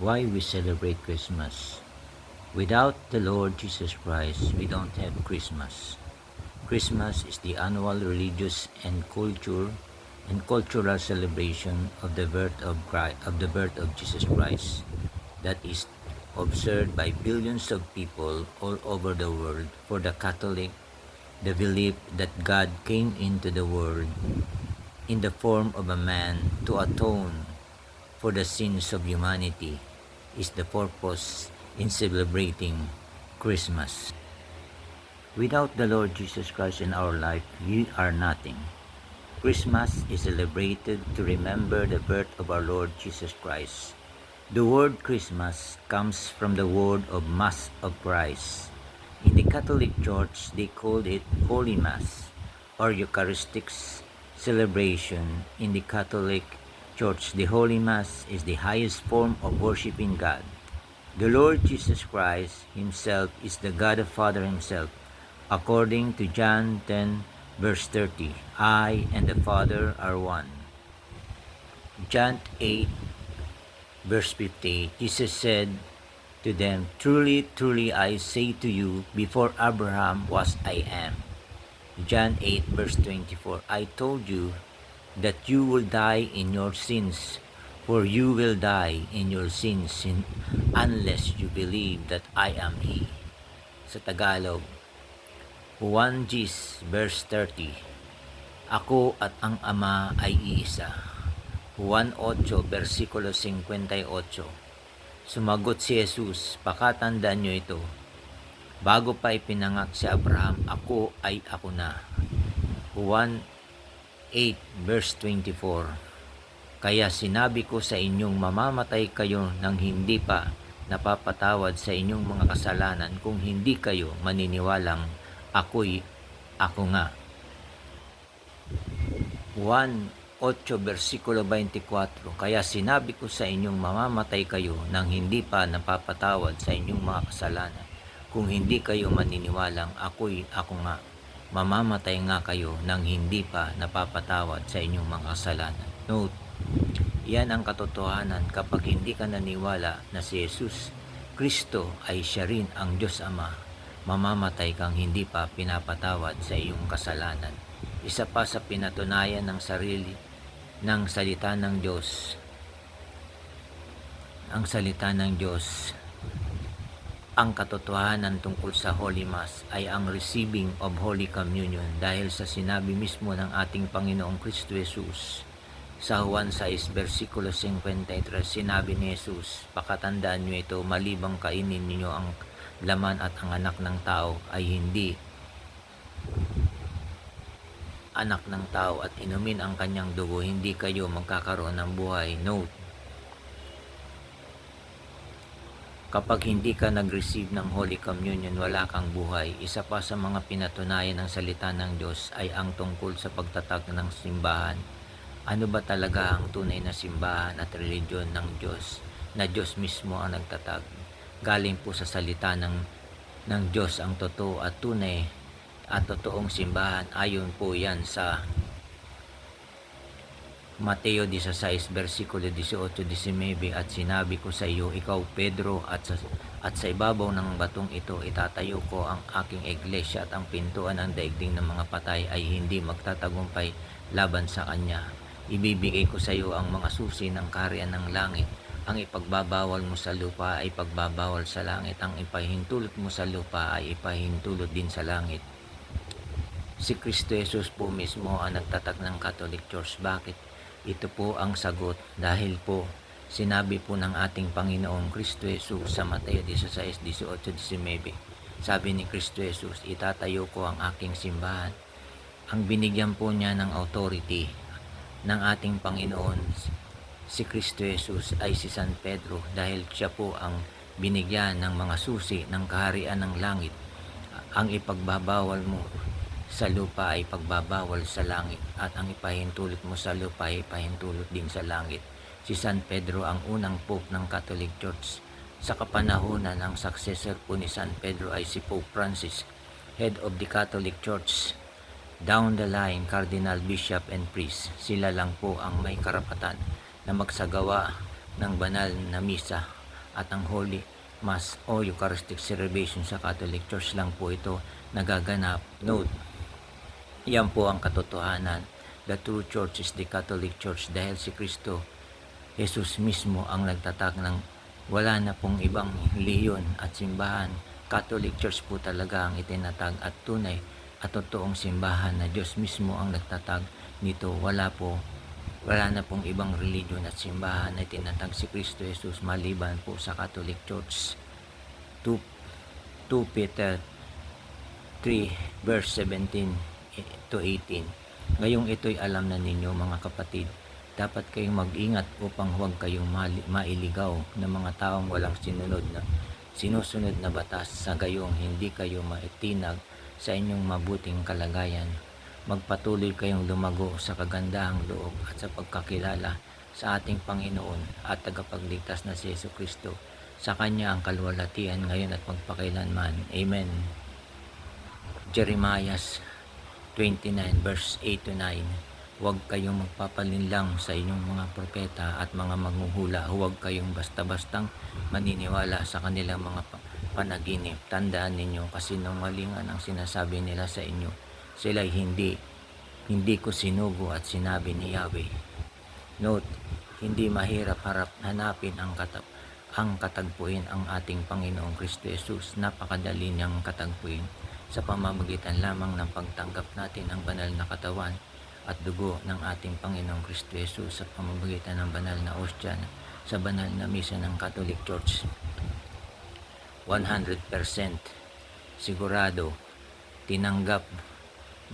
Why we celebrate Christmas? Without the Lord Jesus Christ, we don't have Christmas. Christmas is the annual religious and cultural celebration of the birth of Jesus Christ that is observed by billions of people all over the world. For the Catholic, the belief that God came into the world in the form of a man to atone for the sins of humanity is the purpose in celebrating Christmas. Without the Lord Jesus Christ in our life, we are nothing. Christmas is celebrated to remember the birth of our Lord Jesus Christ. The word Christmas comes from the word of Mass of Christ. In the Catholic Church, they called it Holy Mass or Eucharistic celebration. In the Catholic Church, the Holy Mass is the highest form of worshiping God. The Lord Jesus Christ Himself is the God the Father Himself. According to John 10, verse 30, I and the Father are one. John 8, verse 50, Jesus said to them, Truly, truly, I say to you, before Abraham was I am. John 8, verse 24, I told you that you will die in your sins, for you will die in your sins unless you believe that I am He. Sa Tagalog, Juan Gis, verse 30, Ako at ang Ama ay iisa. Juan 8, versikulo 58, Sumagot si Jesus, pakatandaan nyo ito, bago pa ipinanganak si Abraham, ako ay ako na. Juan 8, verse 24, Kaya sinabi ko sa inyong mamamatay kayo nang hindi pa napapatawad sa inyong mga kasalanan kung hindi kayo maniniwalang ako'y ako nga. Juan 8, versikulo 24, Kaya sinabi ko sa inyong mamamatay kayo nang hindi pa napapatawad sa inyong mga kasalanan kung hindi kayo maniniwalang ako'y ako nga. Mamamatay nga kayo nang hindi pa napapatawad sa inyong mga kasalanan. Note, yan ang katotohanan kapag hindi ka naniwala na si Jesus Kristo ay siya rin ang Diyos Ama, mamamatay kang hindi pa pinapatawad sa iyong kasalanan. Isa pa sa pinatunayan ng sarili ng salita ng Diyos, ang salita ng Diyos, ang katotohanan tungkol sa Holy Mass ay ang receiving of Holy Communion dahil sa sinabi mismo ng ating Panginoong Kristo Jesus sa Juan 6, versikulo 53, sinabi ni Jesus, pakatandaan nyo ito, malibang kainin ninyo ang laman at ang anak ng tao ay hindi anak ng tao at inumin ang kanyang dugo, hindi kayo magkakaroon ng buhay. Note, kapag hindi ka nag-receive ng Holy Communion, wala kang buhay. Isa pa sa mga pinatunayan ng salita ng Diyos ay ang tungkol sa pagtatag ng simbahan. Ano ba talaga ang tunay na simbahan at religiyon ng Diyos na Diyos mismo ang nagtatag? Galing po sa salita ng Diyos ang totoo at tunay at totoong simbahan. Ayon po yan sa Mateo 16, versikulo 18-19, at sinabi ko sa iyo, ikaw Pedro, at sa ibabaw ng batong ito itatayo ko ang aking iglesia at ang pintuan ng daigdig ng mga patay ay hindi magtatagumpay laban sa kanya. Ibibigay ko sa iyo ang mga susi ng kaharian ng langit. Ang ipagbabawal mo sa lupa ay pagbabawal sa langit. Ang ipahintulot mo sa lupa ay ipahintulot din sa langit. Si Kristo Jesus po mismo ang nagtatag ng Catholic Church. Bakit? Ito po ang sagot dahil po sinabi po ng ating Panginoong Kristo Jesus sa Mateo 16, 18-19. Sabi ni Kristo Jesus, itatayo ko ang aking simbahan. Ang binigyan po niya ng authority ng ating Panginoon si Kristo Jesus ay si San Pedro dahil siya po ang binigyan ng mga susi ng kaharian ng langit. Ang ipagbabawal mo sa lupa ay pagbabawal sa langit at ang ipahintulot mo sa lupa ay ipahintulot din sa langit. Si San Pedro ang unang Pope ng Catholic Church. Sa kapanahunan ng successor po ni San Pedro ay si Pope Francis, head of the Catholic Church. Down the line, Cardinal, Bishop, and Priest, sila lang po ang may karapatan na magsagawa ng banal na misa at ang Holy Mass o Eucharistic celebration sa Catholic Church lang po ito nagaganap. Note, yan po ang katotohanan. The true church is the Catholic Church dahil si Kristo Jesus mismo ang nagtatag ng wala na pong ibang reliyon at simbahan. Catholic Church po talaga ang itinatag at tunay at totoong simbahan na Diyos mismo ang nagtatag nito. Wala na pong ibang reliyon at simbahan na itinatag si Kristo Jesus maliban po sa Catholic Church. 2 Peter 3 verse 17 to 18. Ngayong ito'y alam na ninyo mga kapatid, dapat kayong mag-ingat upang huwag kayong mailigaw ng mga taong walang sinusunod na batas, sa gayong hindi kayo maitinag sa inyong mabuting kalagayan. Magpatuloy kayong lumago sa kagandahang loob at sa pagkakilala sa ating Panginoon at tagapagligtas na si Jesucristo. Sa Kanya ang kalwalhatian ngayon at magpakailanman. Amen. Jeremiah 29 verse 8 to 9. Huwag kayong magpapalinlang sa inyong mga propeta at mga manghuhula. Huwag kayong basta-bastang maniniwala sa kanilang mga panaginip. Tandaan ninyo, kasinungalingan ang sinasabi nila sa inyo. Sila'y hindi ko sinugo at sinabi ni Yahweh. Note, hindi mahirap hanapin ang katagpuin ang ating Panginoong Kristo Jesus. Napakadali niyang katagpuin sa pamamagitan lamang ng pagtanggap natin ng banal na katawan at dugo ng ating Panginoong Kristo Jesus sa pamamagitan ng banal na ostya sa banal na misa ng Catholic Church. 100% sigurado, tinanggap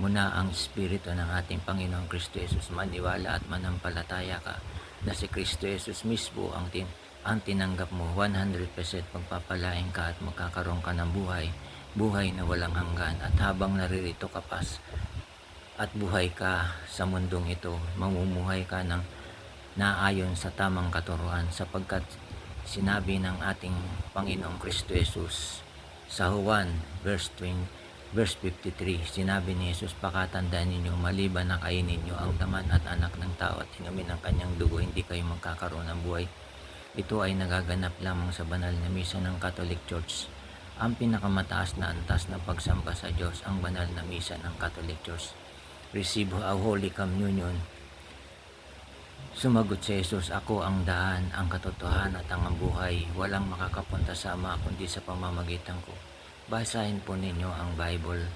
mo na ang Espiritu ng ating Panginoong Kristo Jesus. Maniwala at manampalataya ka na si Kristo Jesus mismo ang tinanggap mo. 100% pagpapalain ka at magkakaroon ka ng buhay na walang hanggan. At habang naririto ka pa at buhay ka sa mundong ito, mamumuhay ka ng naayon sa tamang katuruan, sapagkat sinabi ng ating Panginoong Kristo Jesus sa Juan verse 53, sinabi ni Jesus, pakatandaan ninyo, maliban na kainin ninyo ang laman at anak ng tao at inumin ang kanyang dugo, hindi kayo magkakaroon ng buhay. Ito ay nagaganap lamang sa banal na misa ng Catholic Church. Ang pinakamataas na antas na pagsamba sa Diyos, ang banal na misa ng Catholic Church. Receive a Holy Communion. Sumagot si Jesus, ako ang daan, ang katotohanan at ang buhay. Walang makakapunta sa Ama kundi sa pamamagitan ko. Basahin po ninyo ang Bible